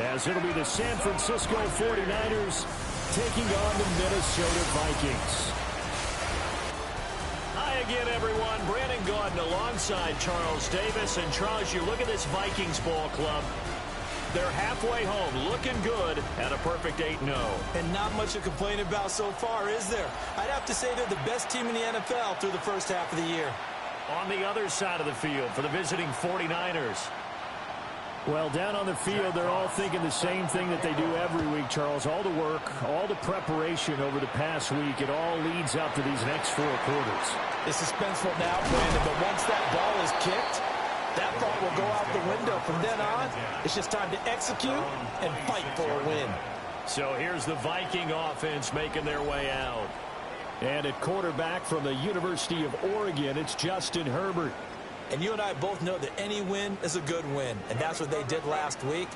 as it'll be the San Francisco 49ers taking on the Minnesota Vikings. Hi again, everyone. Brandon Gaudin alongside Charles Davis. And Charles, you look at this Vikings ball club. They're halfway home, looking good at a perfect 8-0. And not much to complain about so far, is there? I'd have to say they're the best team in the NFL through the first half of the year. On the other side of the field for the visiting 49ers. Well, down on the field, they're all thinking the same thing that they do every week, Charles. All the work, all the preparation over the past week, it all leads up to these next 4 quarters. It's suspenseful now, Brandon, but once that ball is kicked, that thought will go out the window. From then on, it's just time to execute and fight for a win. So here's the Viking offense making their way out. And at quarterback from the University of Oregon, it's Justin Herbert. And you and I both know that any win is a good win, and that's what they did last week.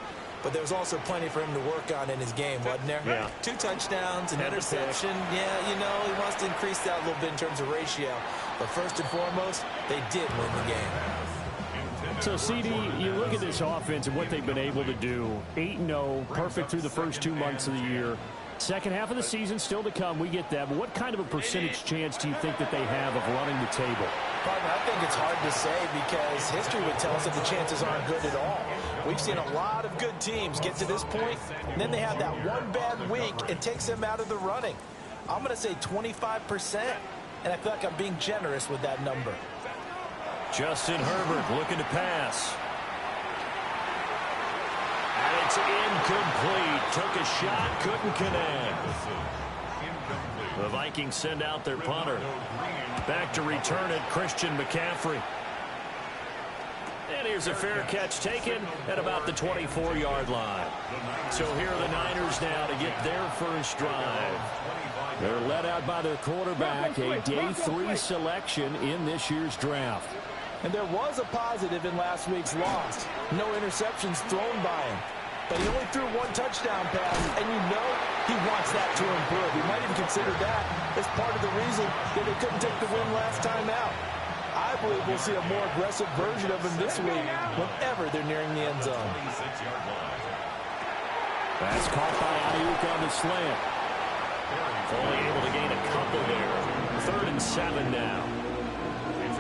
But there was also plenty for him to work on in his game, wasn't there? Yeah. 2 touchdowns, an interception. Yeah, you know, he wants to increase that a little bit in terms of ratio. But first and foremost, they did win the game. So, CD, you look at this offense and what they've been able to do. 8-0, perfect through the first 2 months of the year. Second half of the season still to come. We get that. But what kind of a percentage chance do you think that they have of running the table? Partner, I think it's hard to say because history would tell us that the chances aren't good at all. We've seen a lot of good teams get to this point, and then they have that one bad week. It takes them out of the running. I'm going to say 25%, and I feel like I'm being generous with that number. Justin Herbert looking to pass. And it's incomplete. Took a shot, couldn't connect. The Vikings send out their punter. Back to return it, Christian McCaffrey. And here's a fair catch taken at about the 24-yard line. So here are the Niners now to get their first drive. They're led out by their quarterback, a day 3 selection in this year's draft. And there was a positive in last week's loss. No interceptions thrown by him. But he only threw 1 touchdown pass, and you know he wants that to improve. He might even consider that as part of the reason that they couldn't take the win last time out. I believe we'll see a more aggressive version of him this week whenever they're nearing the end zone. That's caught by Ayuk on the slant. Only able to gain a couple there. 3rd and 7 now.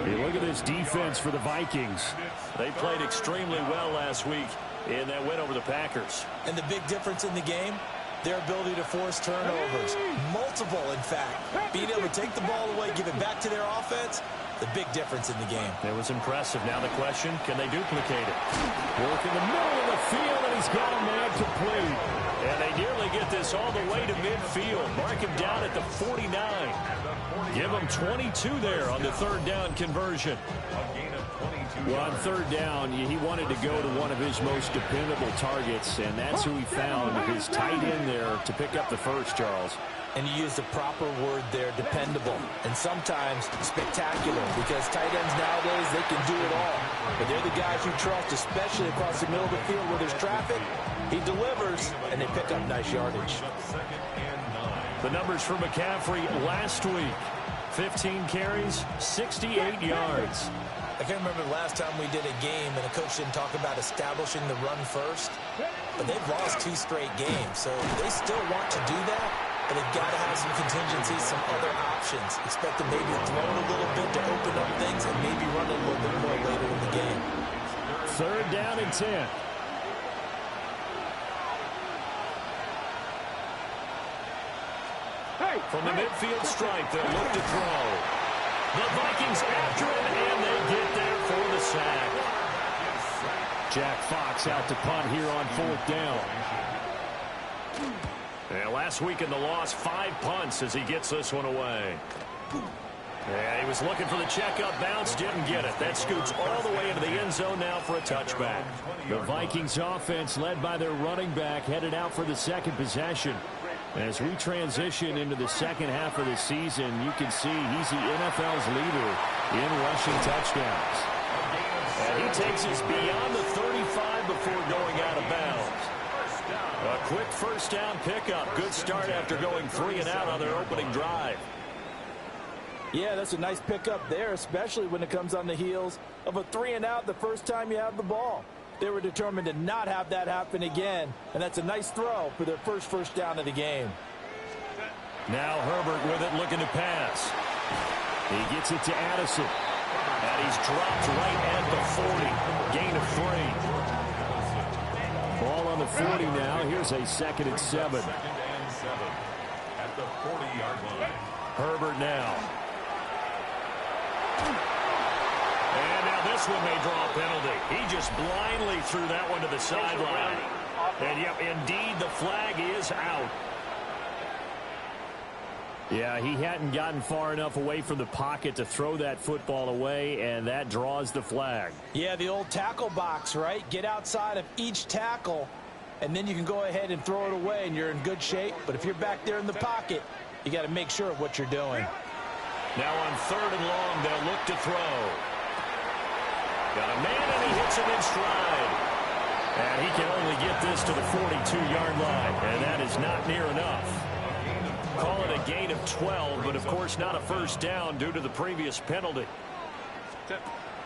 You look at this defense for the Vikings. They played extremely well last week in that win over the Packers. And the big difference in the game, their ability to force turnovers. Multiple, in fact. Being able to take the ball away, give it back to their offense, the big difference in the game. It was impressive. Now the question, can they duplicate it? Work in the middle of the field, and he's got a man complete. And they nearly get this all the way to midfield. Mark him down at the 49. Give him 22 there on the 3rd down conversion. Well, on 3rd down, he wanted to go to one of his most dependable targets, and that's who he found, his tight end there to pick up the first, Charles. And you used the proper word there, dependable, and sometimes spectacular, because tight ends nowadays, they can do it all. But they're the guys you trust, especially across the middle of the field where there's traffic. He delivers, and they pick up nice yardage. The numbers for McCaffrey last week, 15 carries, 68 yards. I can't remember the last time we did a game and a coach didn't talk about establishing the run first. But they've lost 2 straight games, so they still want to do that. But they've got to have some contingencies, some other options. Expect them maybe to throw it a little bit to open up things and maybe run it a little bit more later in the game. 3rd down and 10. From the midfield stripe, they'll look to throw. The Vikings after him, and they get there for the sack. Jack Fox out to punt here on 4th down. And last week in the loss, 5 punts as he gets this one away. Yeah, he was looking for the checkup bounce, didn't get it. That scoots all the way into the end zone now for a touchback. The Vikings offense led by their running back headed out for the 2nd possession. As we transition into the second half of the season, you can see he's the NFL's leader in rushing touchdowns. And he takes us beyond the 35 before going out of bounds. A quick first down pickup. Good start after going 3 and out on their opening drive. Yeah, that's a nice pickup there, especially when it comes on the heels of a 3 and out the first time you have the ball. They were determined to not have that happen again, and that's a nice throw for their first down of the game. Now Herbert with it, looking to pass. He gets it to Addison. And he's dropped right at the 40. Gain of 3. Ball on the 40 now. Here's a 2nd and 7. At the 40-yard line. Herbert now. And now this one may draw a penalty. He just blindly threw that one to the sideline. And yep, indeed, the flag is out. Yeah, he hadn't gotten far enough away from the pocket to throw that football away, and that draws the flag. Yeah, the old tackle box, right? Get outside of each tackle, and then you can go ahead and throw it away, and you're in good shape. But if you're back there in the pocket, you got to make sure of what you're doing. Now on 3rd and long, they'll look to throw. Got a man, and he hits him in stride. And he can only get this to the 42-yard line, and that is not near enough. Call it a gain of 12, but of course not a first down due to the previous penalty.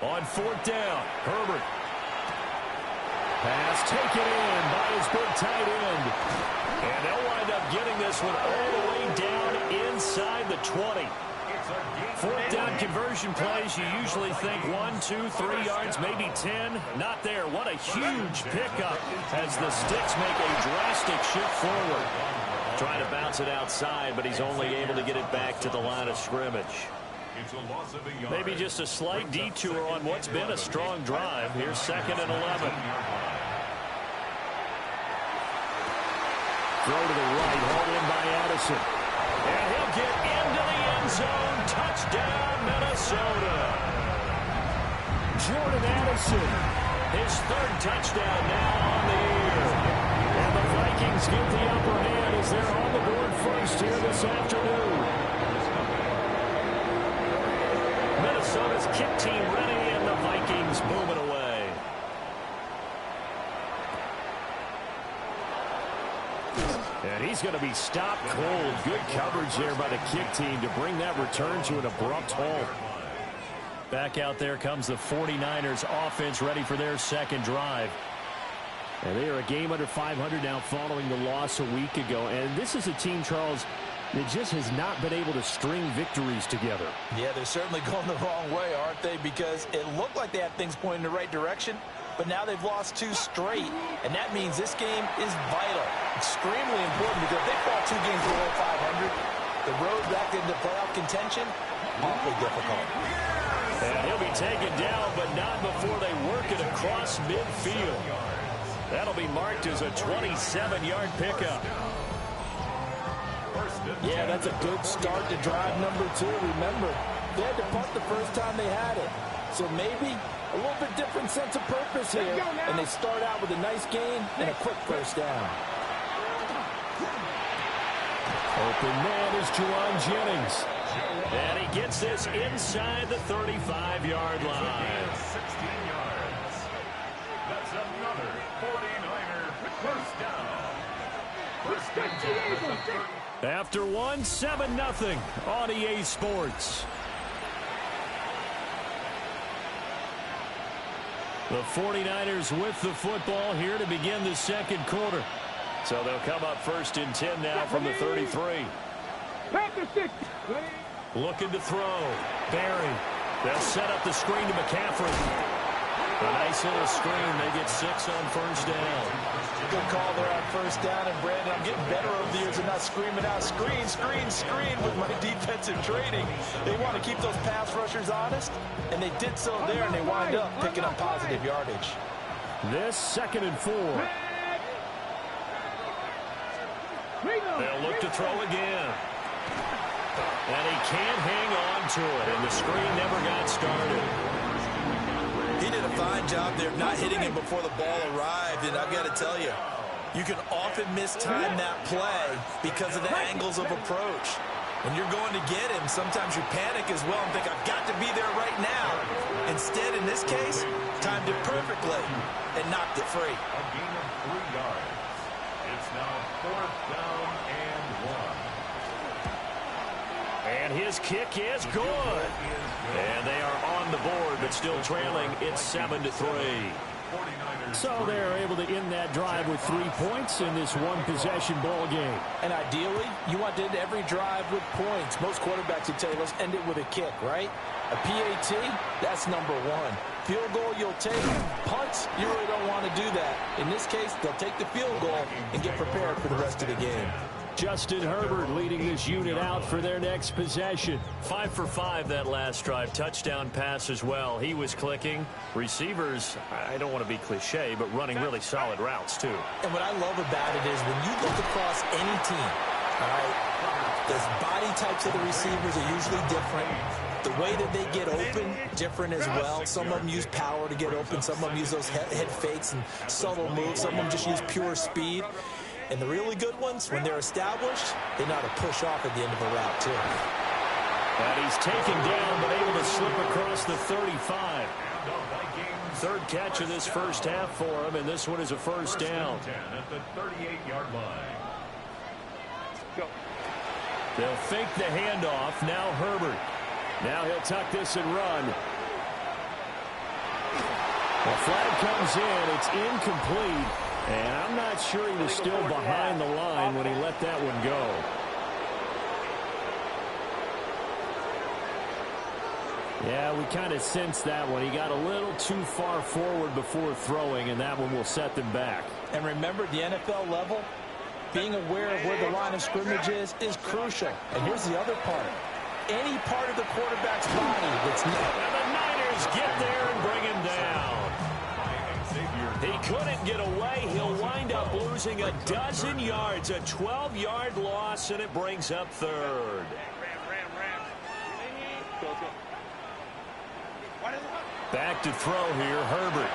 On 4th down, Herbert. Pass taken in by his big tight end. And they'll wind up getting this one all the way down inside the 20. 4th down conversion plays, you usually think 1, 2, 3 yards, maybe 10. Not there. What a huge pickup as the Sticks make a drastic shift forward. Trying to bounce it outside, but he's only able to get it back to the line of scrimmage. Maybe just a slight detour on what's been a strong drive. Here's 2nd and 11. Throw to the right, hauled in by Addison. And he'll get into the end zone. Touchdown, Minnesota. Jordan Addison, his 3rd touchdown now on the year. And the Vikings get the upper hand as they're on the board first here this afternoon. Minnesota's kick team ready, and the Vikings moving away. And he's going to be stopped cold. Good coverage there by the kick team to bring that return to an abrupt halt. Back out there comes the 49ers offense, ready for their 2nd drive. And they are a game under 500 now following the loss a week ago. And this is a team, Charles, that just has not been able to string victories together. Yeah, they're certainly going the wrong way, aren't they? Because it looked like they had things pointing in the right direction, but now they've lost 2 straight. And that means this game is vital, extremely important, because if they fall 2 games below 500, the road back into playoff contention, awfully difficult. And he'll be taken down, but not before they work it across midfield. That'll be marked as a 27-yard pickup. Yeah, that's a good start to drive number 2. Remember, they had to punt the first time they had it. So maybe a little bit different sense of purpose here. And they start out with a nice gain and a quick first down. Open man is Juwan Jennings. And he gets this inside the 35-yard line. 16 yards. That's another 49er first down. First down. After 1, 7-0 on EA Sports. The 49ers with the football here to begin the 2nd quarter. So they'll come up 1st and 10 now from the 33. Looking to throw. Barry. They'll set up the screen to McCaffrey. A nice little screen. They get 6 on first down. Good call there on first down. And, Brandon, I'm getting better over the years and not screaming out, screen, screen, screen with my defensive training. They want to keep those pass rushers honest, and they did so there, and they wind up picking up positive yardage. This 2nd and 4. They'll look to throw again. And he can't hang on to it, and the screen never got started. He did a fine job there not hitting him before the ball arrived, and I've got to tell you, you can often mistime that play because of the angles of approach. When you're going to get him, sometimes you panic as well and think, I've got to be there right now. Instead, in this case, timed it perfectly and knocked it free. A gain of 3 yards. It's now 4th down and 1. And his kick is good. And they are on the board, but still trailing. It's 7-3. So they're able to end that drive with 3 points in this one-possession ball game. And ideally, you want to end every drive with points. Most quarterbacks would tell you, let's end it with a kick, right? A PAT, that's number one. Field goal you'll take. Punts, you really don't want to do that. In this case, they'll take the field goal and get prepared for the rest of the game. Justin Herbert leading this unit out for their next possession. 5 for 5 that last drive. Touchdown pass as well. He was clicking. Receivers, I don't want to be cliche, but running really solid routes too. And what I love about it is when you look across any team, all right, the body types of the receivers are usually different. The way that they get open, different as well. Some of them use power to get open. Some of them use those head fakes and subtle moves. Some of them just use pure speed. And the really good ones, when they're established, they know how to push off at the end of a route, too. And he's taken down, but able to slip across the 35. Third catch of this first half for him, and this one is a first down. At the 38-yard line. They'll fake the handoff. Now Herbert. Now he'll tuck this and run. The flag comes in. It's incomplete. And I'm not sure he was still behind the line when he let that one go. Yeah, we kind of sensed that one. He got a little too far forward before throwing, and that one will set them back. And remember, the NFL level, being aware of where the line of scrimmage is crucial. And here's the other part. Any part of the quarterback's body that's not. And the Niners get there and bring him down. He couldn't get away. He'll wind up losing a dozen yards, a 12-yard loss, and it brings up third. Back to throw here, Herbert.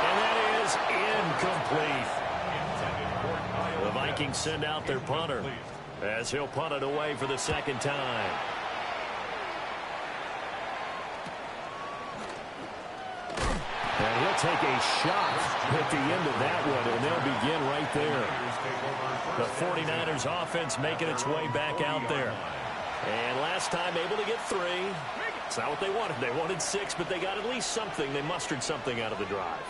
And that is incomplete. The Vikings send out their punter as he'll punt it away for the second time. And he'll take a shot at the end of that one, and they'll begin right there. The 49ers offense making its way back out there. And last time able to get 3. It's not what they wanted. They wanted 6, but they got at least something. They mustered something out of the drive.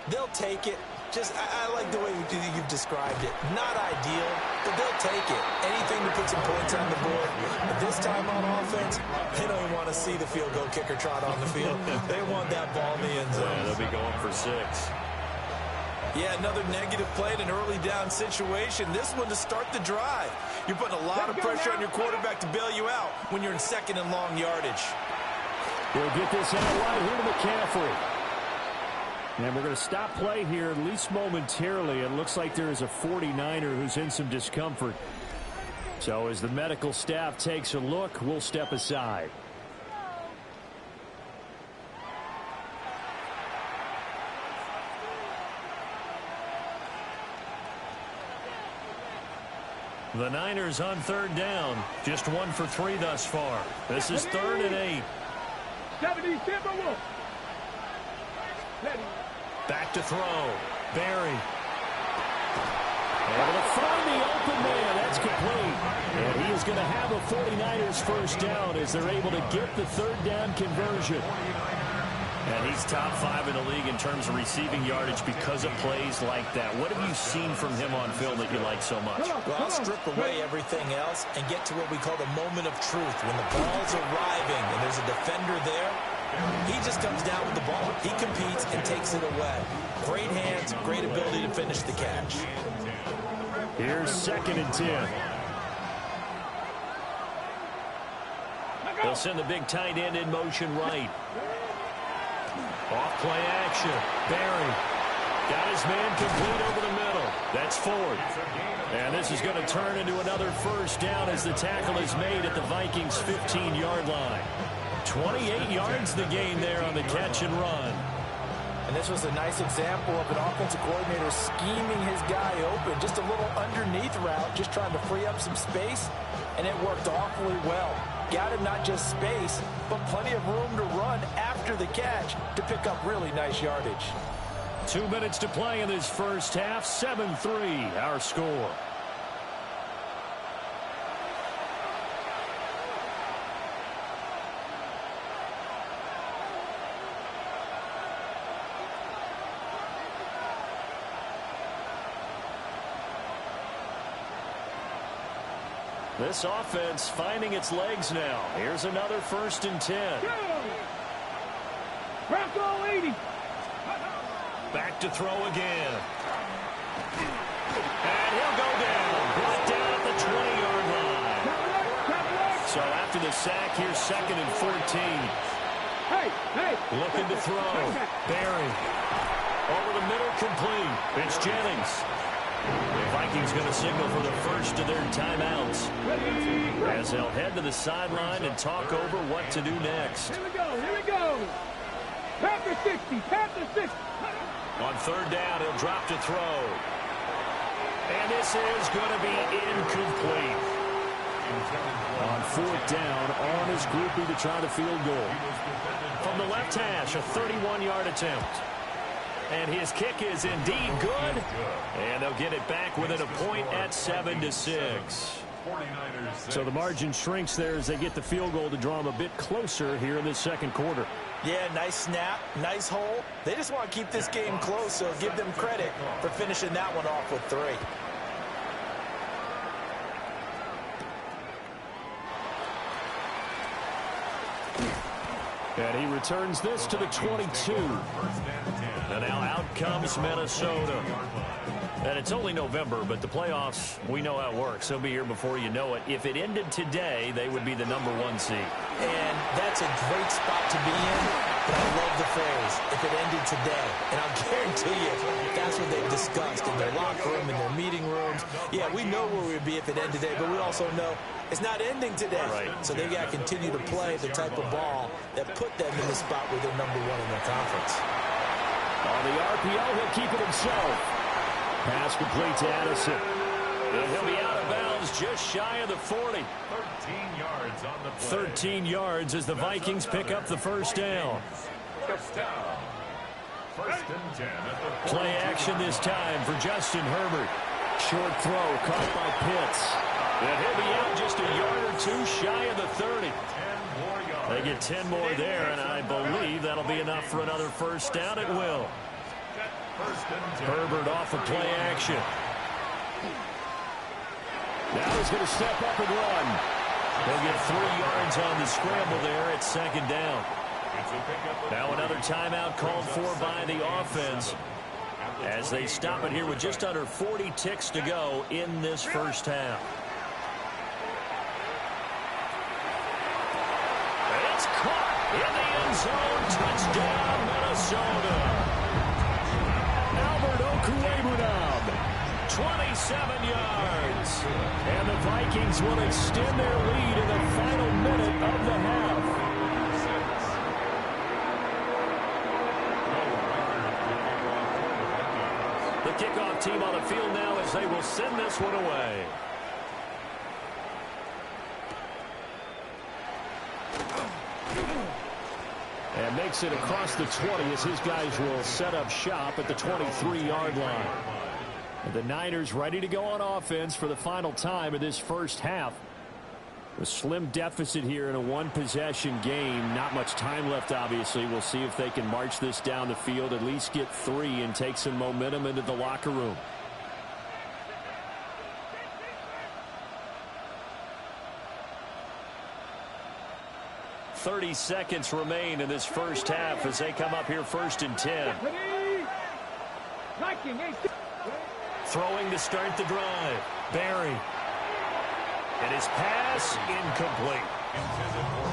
They'll take it. Just, I like the way you've described it. Not ideal, but they'll take it. Anything to put some points on the board. But this time on offense, they don't even want to see the field goal kicker trot on the field. They want that ball in the end zone. Yeah, they'll be going for 6. Yeah, another negative play in an early down situation. This one to start the drive. You're putting a lot of pressure on your quarterback to bail you out when you're in second and long yardage. They'll get this out right here to McCaffrey. And we're going to stop play here, at least momentarily. It looks like there is a 49er who's in some discomfort. So as the medical staff takes a look, we'll step aside. The Niners on third down. Just 1 for 3 thus far. This is 3rd and 8. Back to throw. Barry. Able to find the open man. That's complete. And he is going to have a 49ers first down as they're able to get the third down conversion. And he's top 5 in the league in terms of receiving yardage because of plays like that. What have you seen from him on film that you like so much? Well, I'll strip away everything else and get to what we call the moment of truth. When the ball's arriving and there's a defender there, he just comes down with the ball. He competes and takes it away. Great hands, great ability to finish the catch. Here's 2nd and 10. They'll send the big tight end in motion right. Off play action. Barry got his man complete over the middle. That's 4th. And this is going to turn into another first down as the tackle is made at the Vikings 15-yard line. 28 yards the gain there on the catch and run. And this was a nice example of an offensive coordinator scheming his guy open. Just a little underneath route, just trying to free up some space, and it worked awfully well. Got him not just space, but plenty of room to run after the catch to pick up really nice yardage. 2 minutes to play in this first half. 7-3 our score. This offense finding its legs now. Here's another 1st and 10. Bronco 80. Back to throw again. And he'll go down. Brought down at the 20-yard line. So after the sack, here's 2nd and 14. Looking to throw. Barry. Over the middle, complete. It's Jennings. The Vikings going to signal for the first of their timeouts, as they'll head to the sideline and talk over what to do next. Here we go. Panther 60, Panther 60. On 3rd down, he'll drop to throw. And this is going to be incomplete. On 4th down, on his groupie to try the field goal. From the left hash, a 31-yard attempt. And his kick is indeed good. And they'll get it back within a point at 7-6. So the margin shrinks there as they get the field goal to draw them a bit closer here in this 2nd quarter. Yeah, nice snap, nice hole. They just want to keep this game close, so give them credit for finishing that one off with 3. And he returns this to the 22. And now out comes Minnesota. And it's only November, but the playoffs, we know how it works. They'll be here before you know it. If it ended today, they would be the number 1 seed. And that's a great spot to be in, but I love the phrase, if it ended today. And I'll guarantee you, that's what they've discussed in their locker room, in their meeting rooms. Yeah, we know where we'd be if it ended today, but we also know it's not ending today. Right. So they got to continue to play the type of ball that put them in the spot where they're number 1 in their conference. On the RPO, he'll keep it himself. Pass complete to Addison. And he'll be out of bounds just shy of the 40. 13 yards on the play. 13 yards as the Vikings pick up the 1st down. First down. 1st and 10 at the Play action this time for Justin Herbert. Short throw caught by Pitts. And he'll be out just a yard or 2 shy of the 30. 10 more yards. They get 10 more there, and I believe that'll be enough for another 1st down. It will. Herbert off of play action. Now he's going to step up and run. They'll get 3 yards on the scramble there at 2nd down. Now another timeout called for by the offense as they stop it here with just under 40 ticks to go in this 1st half. It's caught in the end zone. Touchdown, Minnesota. 27 yards. And the Vikings will extend their lead in the final minute of the half. The kickoff team on the field now as they will send this one away. And makes it across the 20 as his guys will set up shop at the 23-yard line. And the Niners ready to go on offense for the final time of this 1st half. A slim deficit here in a 1-possession game. Not much time left, obviously. We'll see if they can march this down the field, at least get 3 and take some momentum into the locker room. .30 seconds remain in this 1st half as they come up here 1st and 10. Throwing to start the drive. Barry. And his pass incomplete.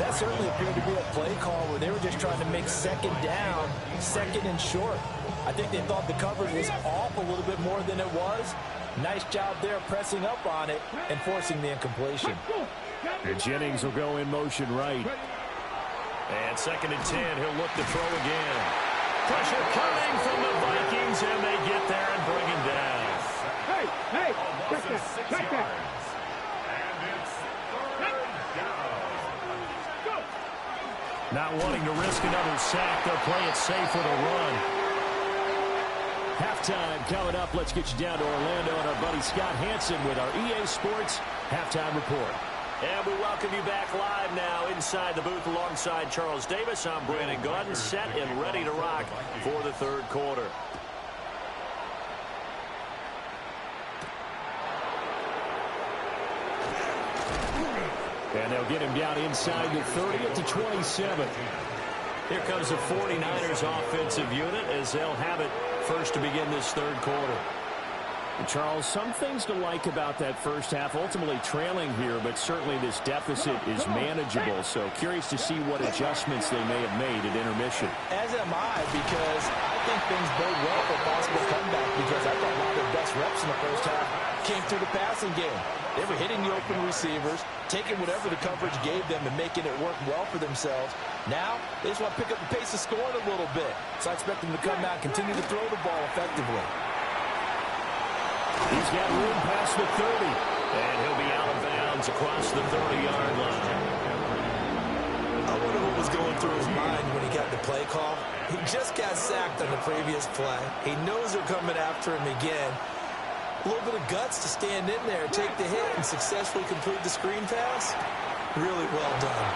That certainly appeared to be a play call where they were just trying to make 2nd down, 2nd and short. I think they thought the coverage was off a little bit more than it was. Nice job there pressing up on it and forcing the incompletion. And Jennings will go in motion right. And 2nd and 10, he'll look to throw again. Pressure coming from the Vikings, and they get there and bring him down. Hey, check that. And it's 3rd down. Not wanting to risk another sack, they'll play it safe with a run. Halftime coming up. Let's get you down to Orlando and our buddy Scott Hansen with our EA Sports Halftime Report. And we welcome you back live now inside the booth alongside Charles Davis. I'm Brandon Gordon, set and ready to rock for the 3rd quarter. And they'll get him down inside the 30 at the 27. Here comes the 49ers offensive unit as they'll have it first to begin this third quarter. Charles, some things to like about that first half. Ultimately trailing here, but certainly this deficit is manageable. So curious to see what adjustments they may have made at intermission. As am I, because I think things bode well for a possible comeback, because I thought one of their best reps in the first half came through the passing game. They were hitting the open receivers, taking whatever the coverage gave them and making it work well for themselves. Now, they just want to pick up the pace of scoring a little bit. So I expect them to come out and continue to throw the ball effectively. He's got room past the 30, and he'll be out of bounds across the 30-yard line. I wonder what was going through his mind when he got the play call. He just got sacked on the previous play. He knows they're coming after him again. A little bit of guts to stand in there, take the hit, and successfully complete the screen pass. Really well done.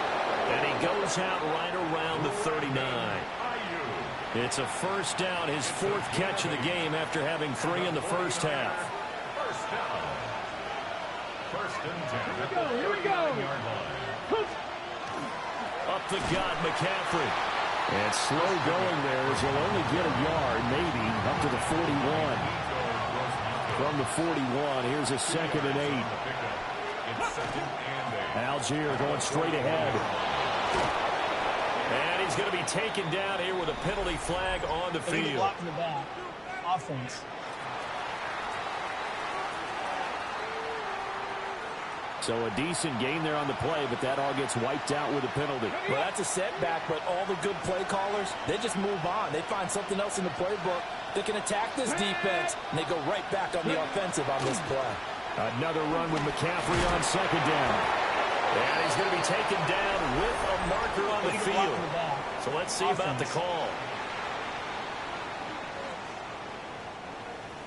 And he goes out right around the 39. It's a first down, his fourth catch of the game after having 3 in the first half. First down. First and 10 Here we go. Up the gut, McCaffrey. And slow going there as he'll only get a yard, maybe, up to the 41. From the 41, here's a 2nd and 8. Algier going straight ahead. And he's going to be taken down here with a penalty flag on the field. Block in the back. Offense. So a decent gain there on the play, but that all gets wiped out with a penalty. Well, that's a setback, but all the good play callers, they just move on. They find something else in the playbook. They can attack this defense, and they go right back on the offensive on this play. Another run with McCaffrey on 2nd down. And he's going to be taken down with a marker on the field. So let's see about the call.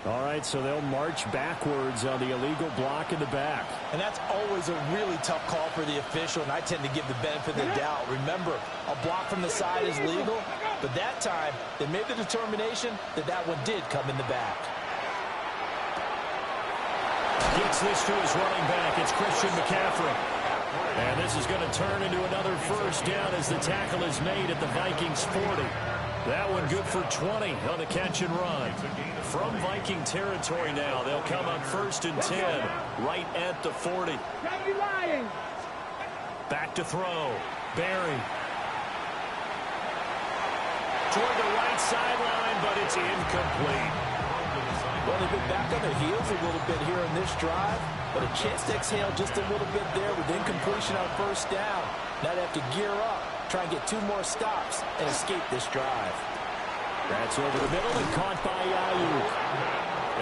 All right, so they'll march backwards on the illegal block in the back. And that's always a really tough call for the official, and I tend to give the benefit of the doubt. Remember, a block from the side is legal, but that time they made the determination that that one did come in the back. Gets this to his running back. It's Christian McCaffrey. And this is going to turn into another first down as the tackle is made at the Vikings 40. That one good for 20 on the catch and run. From Viking territory now, they'll come up 1st and 10 right at the 40. Back to throw. Barry. Toward the right sideline, but it's incomplete. Well, they've been back on their heels a little bit here in this drive, but a chance to exhale just a little bit there with incompletion on first down. Now they have to gear up, try and get 2 more stops, and escape this drive. That's over the middle and caught by Ayuk.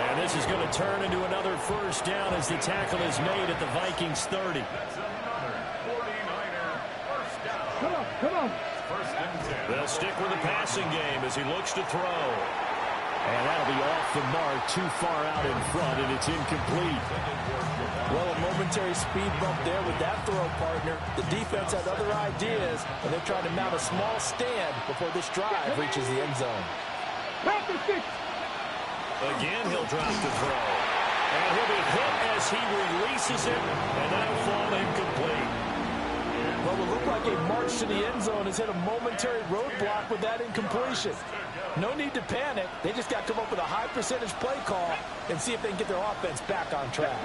And this is going to turn into another first down as the tackle is made at the Vikings 30. That's another 49er first down. Come on. First and 10. They'll stick with the passing game as he looks to throw. And that'll be off the mark, too far out in front, and it's incomplete. Well, a momentary speed bump there with that throw, partner. The defense had other ideas, and they're trying to mount a small stand before this drive reaches the end zone. Again, he'll drop the throw. And he'll be hit as he releases it, and that'll fall incomplete. Well, it looked like a march to the end zone has hit a momentary roadblock with that incompletion. No need to panic. They just got to come up with a high percentage play call and see if they can get their offense back on track.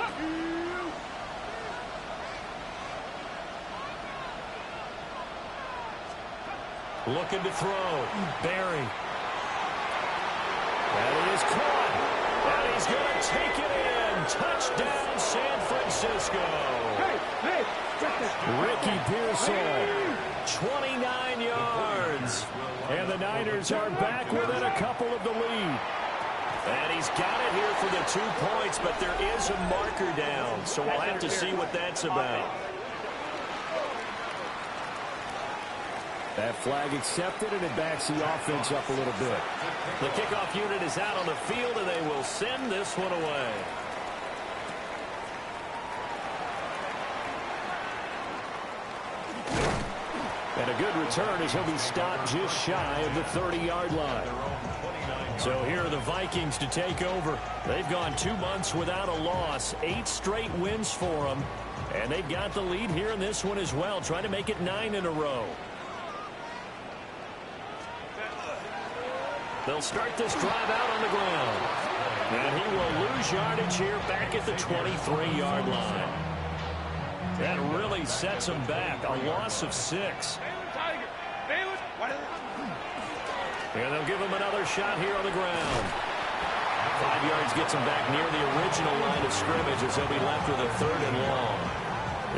Looking to throw. Barry. And he is caught. And he's going to take it in. Touchdown, San Francisco. Ricky Pearsall, 29 yards. And the Niners are back within a couple of the lead. And he's got it here for the 2 points, but there is a marker down. So we'll have to see what that's about. That flag accepted, and it backs the offense up a little bit. The kickoff unit is out on the field, and they will send this one away. And a good return as he'll be stopped just shy of the 30-yard line. So here are the Vikings to take over. They've gone 2 months without a loss, 8 straight wins for them. And they've got the lead here in this one as well, trying to make it 9 in a row. They'll start this drive out on the ground. And he will lose yardage here back at the 23-yard line. That really sets him back, a loss of 6. And they'll give him another shot here on the ground. 5 yards gets him back near the original line of scrimmage as he'll be left with a 3rd and long.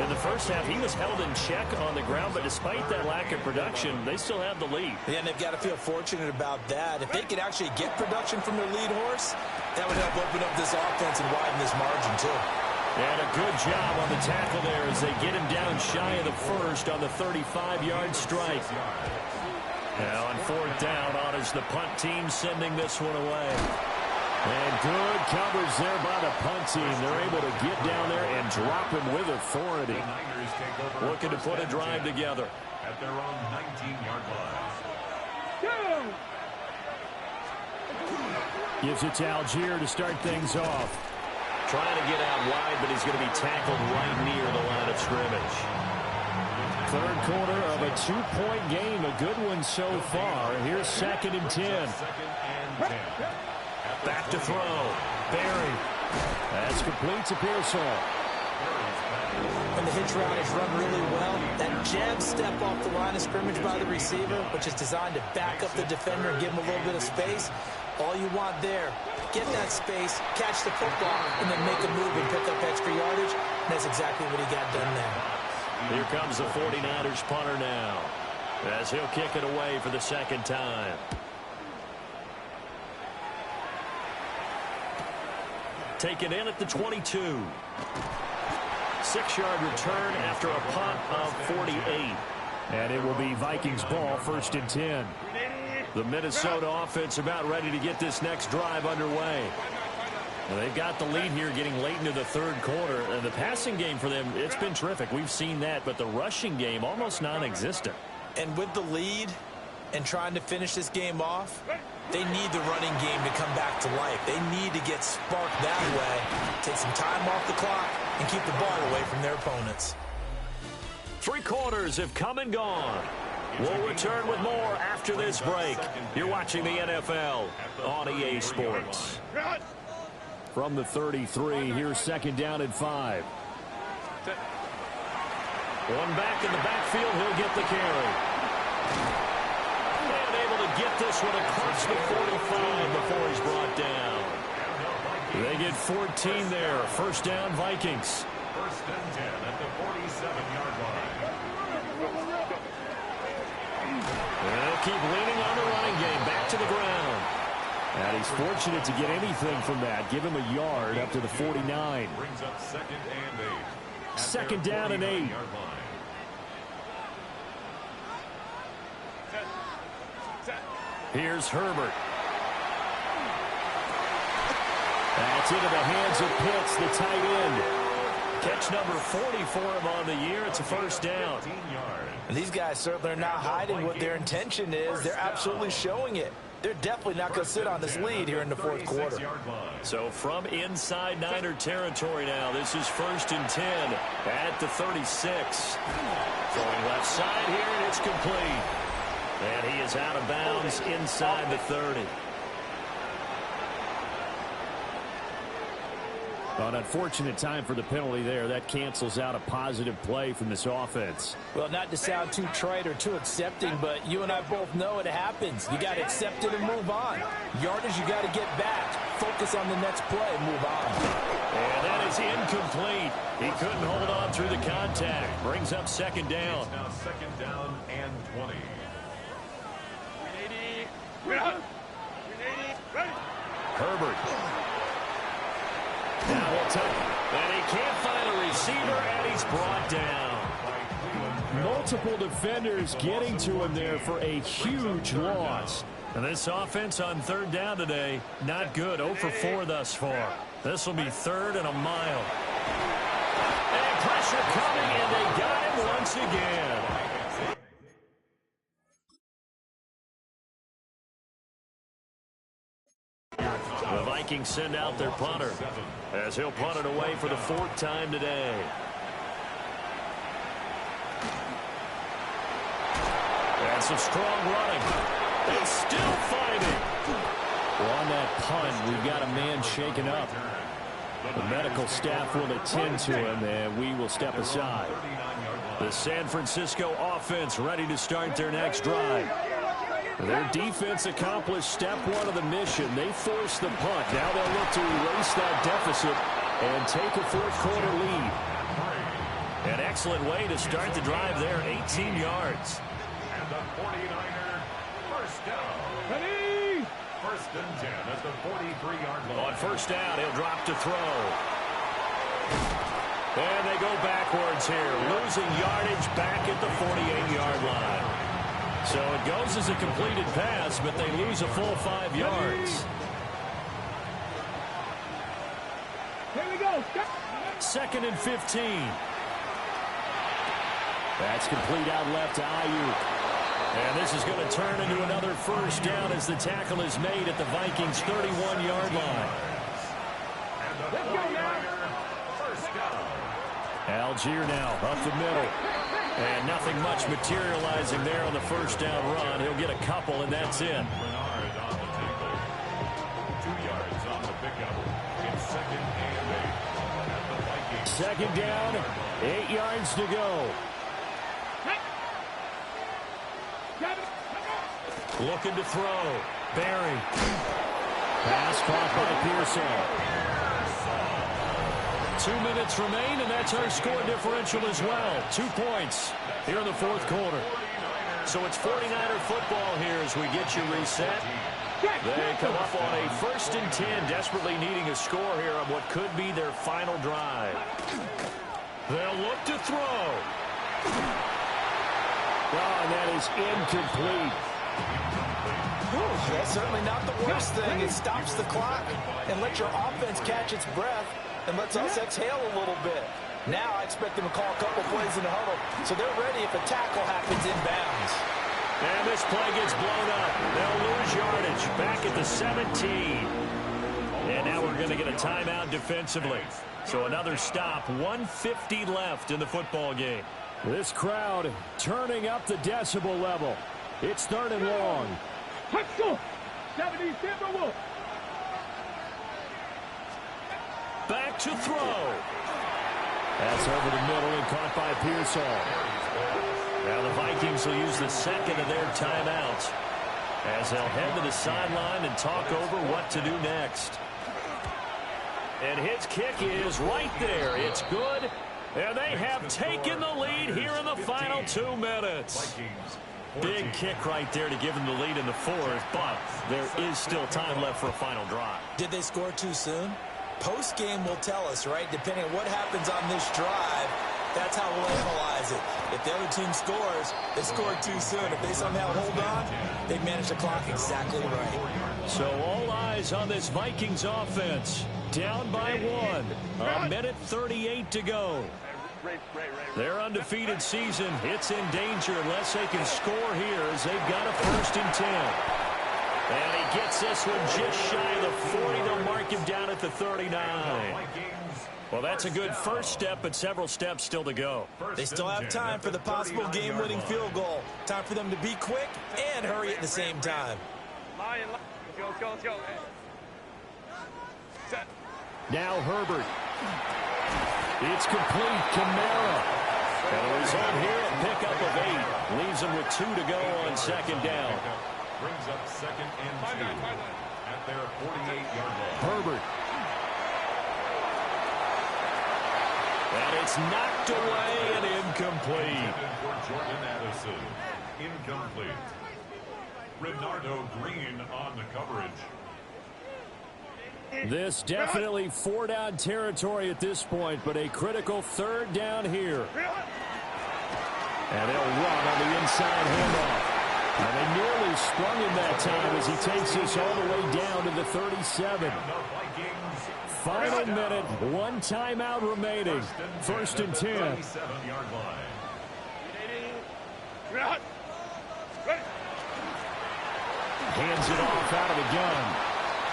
In the first half, he was held in check on the ground, but despite that lack of production, they still have the lead. Yeah, and they've got to feel fortunate about that. If they could actually get production from their lead horse, that would help open up this offense and widen this margin, too. And a good job on the tackle there as they get him down shy of the first on the 35-yard strike. Now on 4th down, honors the punt team, sending this one away. And good coverage there by the punt team. They're able to get down there and drop him with authority. Looking to put a drive together. At their own 19-yard line. Gives it to Algier to start things off. Trying to get out wide, but he's going to be tackled right near the line of scrimmage. 3rd quarter of a 2-point game. A good one so far. Here's 2nd and 10. Back to throw. Berry. That's complete to Pearsall. When the hitch route is run really well, that jab step off the line of scrimmage by the receiver, which is designed to back up the defender and give him a little bit of space, all you want there, get that space, catch the football, and then make a move and pick up extra yardage. And that's exactly what he got done there. Here comes the 49ers punter now, as he'll kick it away for the 2nd time. Taken in at the 22. 6-yard return after a punt of 48. And it will be Vikings ball, 1st and 10. The Minnesota offense about ready to get this next drive underway. And they've got the lead here getting late into the 3rd quarter. And the passing game for them, it's been terrific. We've seen that, but the rushing game almost non-existent. And with the lead and trying to finish this game off, they need the running game to come back to life. They need to get sparked that way, take some time off the clock, and keep the ball away from their opponents. 3 quarters have come and gone. We'll return with more after this break. You're watching the NFL on EA Sports. From the 33, here's 2nd down and 5. One back in the backfield, he'll get the carry. And able to get this one across the 45 before he's brought down. They get 14 there. 1st down, Vikings. 1st and 10 at the 47-yard line. And they'll keep leaning on the running game. Back to the ground. And he's fortunate to get anything from that. Give him a yard up to the 49. Brings up 2nd and 8. 2nd down and 8. Here's Herbert. That's into the hands of Pitts, the tight end. Catch number 40 for him on the year. It's a 1st down. And these guys certainly are not hiding what their intention is. They're absolutely showing it. They're definitely not going to sit on this lead here in the 4th quarter. So from inside Niner territory now, this is 1st and 10 at the 36. Throwing left side here, and it's complete. And he is out of bounds inside the 30. An unfortunate time for the penalty there. That cancels out a positive play from this offense. Well, not to sound too trite or too accepting, but you and I both know it happens. You got to accept it and move on. Yardage, you got to get back. Focus on the next play and move on. And that is incomplete. He couldn't hold on through the contact. Brings up 2nd down. Now 2nd down and 20. Herbert. Now he'll take it. And he can't find a receiver, and he's brought down. Multiple defenders getting to him there for a huge loss. And this offense on 3rd down today, not good. 0 for 4 thus far. This will be 3rd and a mile. And pressure coming, and they got him once again. Vikings send out their punter as he'll punt it away for the 4th time today. And some strong running. It's still fighting. Well, on that punt, we've got a man shaken up. The medical staff will attend to him, and we will step aside. The San Francisco offense ready to start their next drive. Their defense accomplished step 1 of the mission. They forced the punt. Now they'll look to erase that deficit and take a 4th quarter lead. An excellent way to start the drive there, 18 yards. And the 49er first down. Ready? 1st and 10 at the 43-yard line. On 1st down, he'll drop to throw. And they go backwards here, losing yardage back at the 48-yard line. So it goes as a completed pass, but they lose a full 5 yards. Here we go. 2nd and 15. That's complete out left to Ayuk. And this is going to turn into another 1st down as the tackle is made at the Vikings' 31-yard line. Let's go now. First down. Algier now up the middle. And nothing much materializing there on the 1st down run. He'll get a couple, and that's it. Bernard on the tackle. 2 yards on the pickup. It's 2nd and 8. At the Vikings. 2nd down, 8 yards to go. Looking to throw. Barry. Pass caught by Pearson. 2 minutes remain, and that's our score differential as well. 2 points here in the 4th quarter. So it's 49er football here as we get you reset. They come up on a 1st and 10, desperately needing a score here on what could be their final drive. They'll look to throw. Oh, and that is incomplete. That's certainly not the worst thing. It stops the clock and lets your offense catch its breath and lets us exhale a little bit. Now I expect them to call a couple plays in the huddle, so they're ready if a tackle happens inbounds. And this play gets blown up. They'll lose yardage back at the 17. And now we're going to get a timeout defensively. So another stop, 1:50 left in the football game. This crowd turning up the decibel level. It's 3rd and long. Let's go. 70 Timberwolves. Back to throw. That's over the middle and caught by Pearsall. Now the Vikings will use the 2nd of their timeouts as they'll head to the sideline and talk over what to do next. And his kick is right there. It's good. And they have taken the lead here in the final 2 minutes. Big kick right there to give them the lead in the 4th, but there is still time left for a final drive. Did they score too soon? Post-game will tell us, right? Depending on what happens on this drive, that's how we'll analyze it. If the other team scores, they scored too soon. If they somehow hold on, they manage the clock exactly right. So all eyes on this Vikings offense. Down by 1. 1:38 to go. Their undefeated season, it's in danger unless they can score here as they've got a 1st and 10. And he gets this one just shy of the 40. They'll mark him down at the 39. Well, that's a good first step, but several steps still to go. They still have time for the possible game-winning field goal. Time for them to be quick and hurry at the same time. Now Herbert. It's complete. Kamara. And the result here, a pickup of 8. Leaves them with 2 to go on 2nd down. Brings up 2nd and 2 at their 48-yard line. Herbert. And it's knocked away and incomplete. For Jordan Addison. Incomplete. Renardo Green on the coverage. This definitely 4-down territory at this point, but a critical 3rd down here. And they'll run on the inside handoff. And they nearly sprung him that time as he takes this all the way down to the 37. Final minute, 1 timeout remaining. 1st and 10. 37-yard line. Hands it off out of the gun.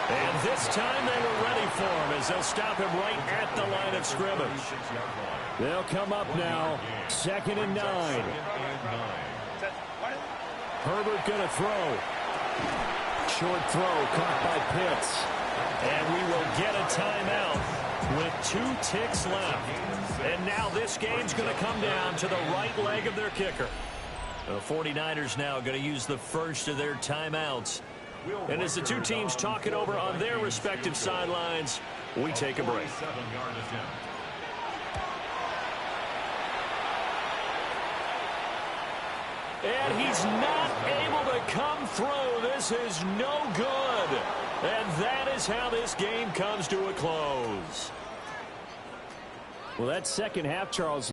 And this time they were ready for him as they'll stop him right at the line of scrimmage. They'll come up now, 2nd and 9. Herbert going to throw. Short throw caught by Pitts. And we will get a timeout with 2 ticks left. And now this game's going to come down to the right leg of their kicker. The 49ers now going to use the first of their timeouts. And as the two teams talk it over on their respective sidelines, we take a break. And he's not able to come through. This is no good. And that is how this game comes to a close. Well, that second half, Charles.